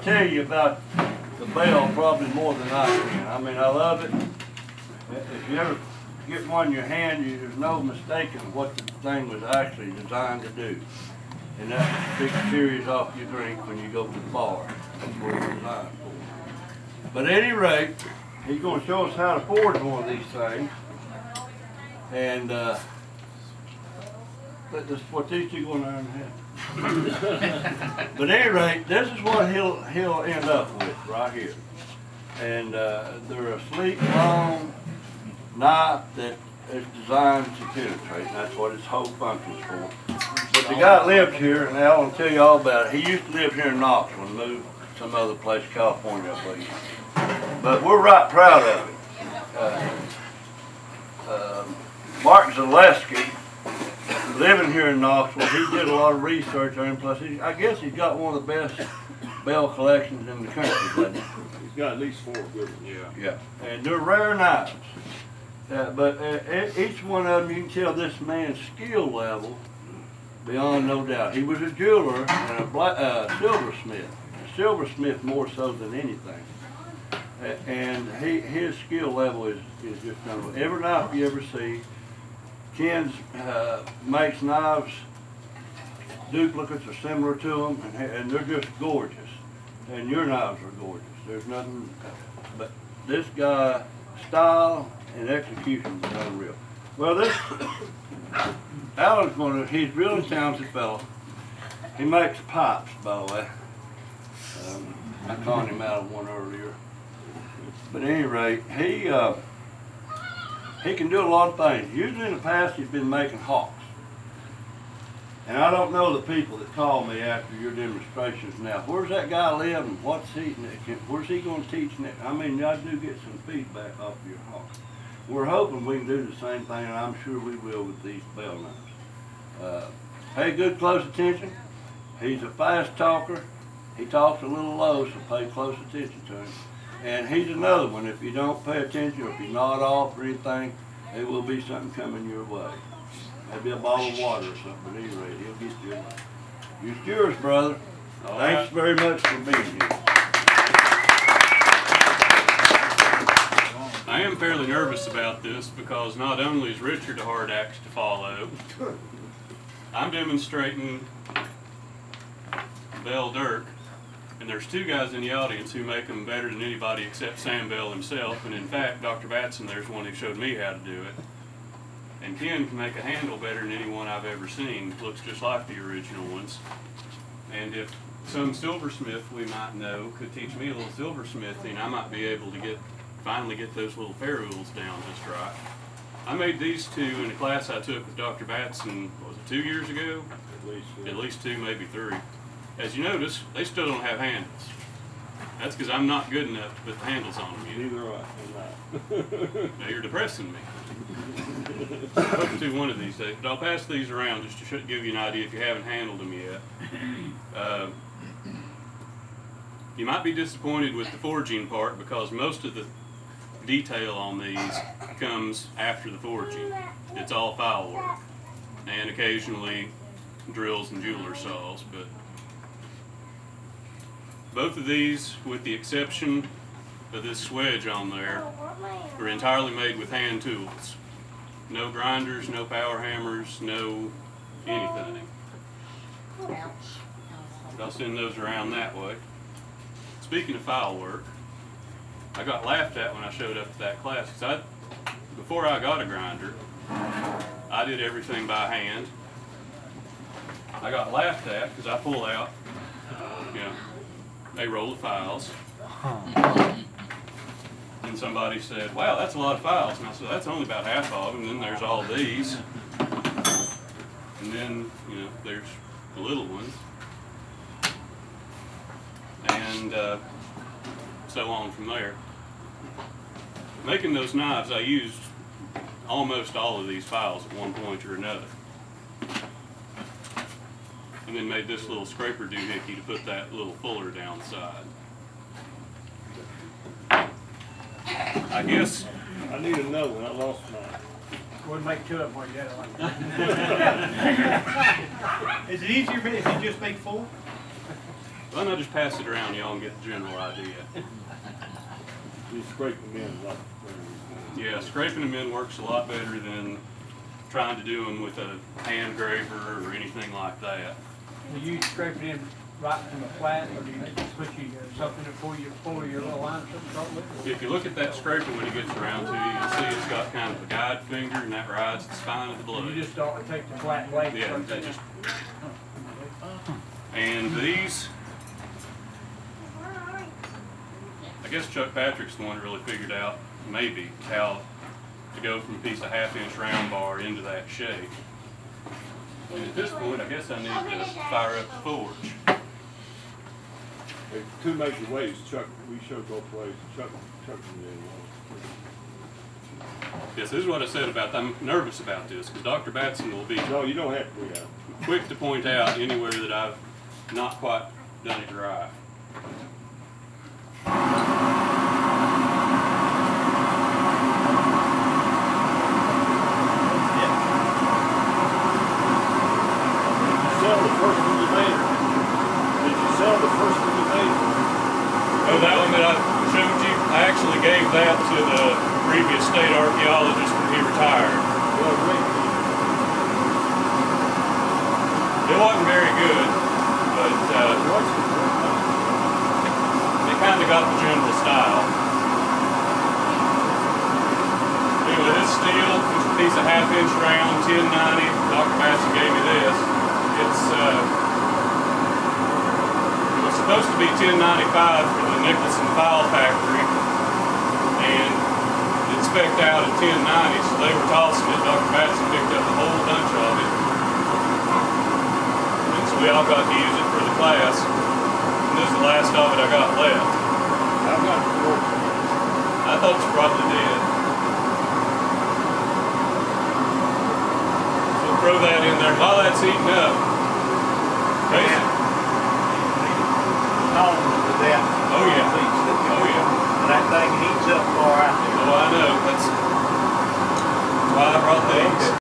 tell you about the bell probably more than I can. I mean, I love it. If you ever get one in your hand, there's no mistaking what the thing was actually designed to do. And that's to take the series off your drink when you go to the bar. That's what it's designed for. But at any rate, he's going to show us how to forge one of these things. And that's what these two going to learn how. But at any rate, this is what he'll end up with right here. And they're a sleek, long knife that is designed to penetrate, and that's what its whole function is for. But the guy lives here, and Al will tell you all about it. He used to live here in Knoxville and moved to some other place, California, I believe. But we're right proud of it. Mark Zaleski, living here in Knoxville, he did a lot of research on him. Plus, I guess he's got one of the best bell collections in the country, doesn't he? He's got at least 4 good ones. Yeah. And they're rare knives. But each one of them, you can tell this man's skill level beyond no doubt. He was a jeweler and a silversmith. A silversmith more so than anything. And his skill level is just unbelievable. Every knife you ever see, Ken's makes knives, duplicates are similar to them, and they're just gorgeous. And your knives are gorgeous. There's nothing, but this guy, style and execution is unreal. Well, this, Alan's he's a really talented fellow. He makes pipes, by the way. I called him out of one earlier. But at any rate, he can do a lot of things. Usually in the past, he's been making hawks. And I don't know the people that call me after your demonstrations now. Where's that guy live and where's he going to teach next? I mean, I do get some feedback off of your hawks. We're hoping we can do the same thing, and I'm sure we will with these bell knives. Pay good close attention. He's a fast talker. He talks a little low, so pay close attention to him. And he's another one. If you don't pay attention, or if you nod off or anything, there will be something coming your way. Maybe a bottle of water or something, but anyway, he'll get you. It's yours, brother. Thanks very much for being here. I am fairly nervous about this because not only is Richard a hard act to follow, I'm demonstrating Bell Dirk, and there's 2 guys in the audience who make them better than anybody except Sam Bell himself, and in fact, Dr. Batson, there's one who showed me how to do it. And Ken can make a handle better than anyone I've ever seen. It looks just like the original ones. And if some silversmith we might know could teach me a little silversmithing, I might be able to finally get those little ferrules down just right. I made these 2 in a class I took with Dr. Batson, was it 2 years ago? At least 2, maybe 3. As you notice, they still don't have handles. That's because I'm not good enough to put the handles on them yet. Neither are I. Now you're depressing me. I hope to do one of these days, but I'll pass these around just to give you an idea if you haven't handled them yet. You might be disappointed with the forging part because most of the detail on these comes after the forging. It's all file work and occasionally drills and jeweler saws, but both of these, with the exception of this swedge on there, are entirely made with hand tools. No grinders, no power hammers, no anything. I'll send those around that way. Speaking of file work, I got laughed at when I showed up at that class because before I got a grinder, I did everything by hand. I got laughed at because I pull out, a roll of files. And somebody said, wow, that's a lot of files. And I said, that's only about half of them. And then there's all these. And then, there's the little ones. And so on from there. Making those knives, I used almost all of these files at one point or another. And then made this little scraper doohickey to put that little fuller down the side. I guess I need another one. I lost mine. Wouldn't make 2 of them where you had it like that. Is it easier if you just make 4? Why not just pass it around, y'all, and get the general idea? You scrape them in like. Yeah, scraping them in works a lot better than trying to do them with a hand graver or anything like that. Do you scrape it in right from the flat, or do you put you something before your little line to start with? If you look at that scraper when it gets around to you, you'll see it's got kind of a guide finger, and that rides the spine of the blade. You just don't take the flat blade. Yeah, that just. And these, I guess Chuck Patrick's the one who really figured out, maybe, how to go from a piece of half-inch round bar into that shape. And at this point, I guess I need to fire up the forge. There's two major ways, Chuck, we showed both ways, Chuck can do Yes, this is what I said about, I'm nervous about this, because Dr. Batson will be No, you don't have to do that. quick to point out anywhere that I've not quite done it right. Sell the first one you made. Did you sell the first one you made? Oh, that one that I showed you, I actually gave that to the previous state archaeologist when he retired. Well, great. It wasn't very good, but it kind of got the general style. Anyway, this steel, just a piece of half-inch round, 1090. Dr. Batson gave me this. It was supposed to be 1095 for the Nicholson File Factory, and it spec'd out at 1090, so they were tossing it. Dr. Batson picked up a whole bunch of it, and so we all got to use it for the class. And this is the last of it I got left. I've got to work. I thought you probably did. So throw that in there while that's heating up. Basic. To that. Oh yeah. Oh yeah. That thing heats up far out there. Oh, I know. That's why I brought these.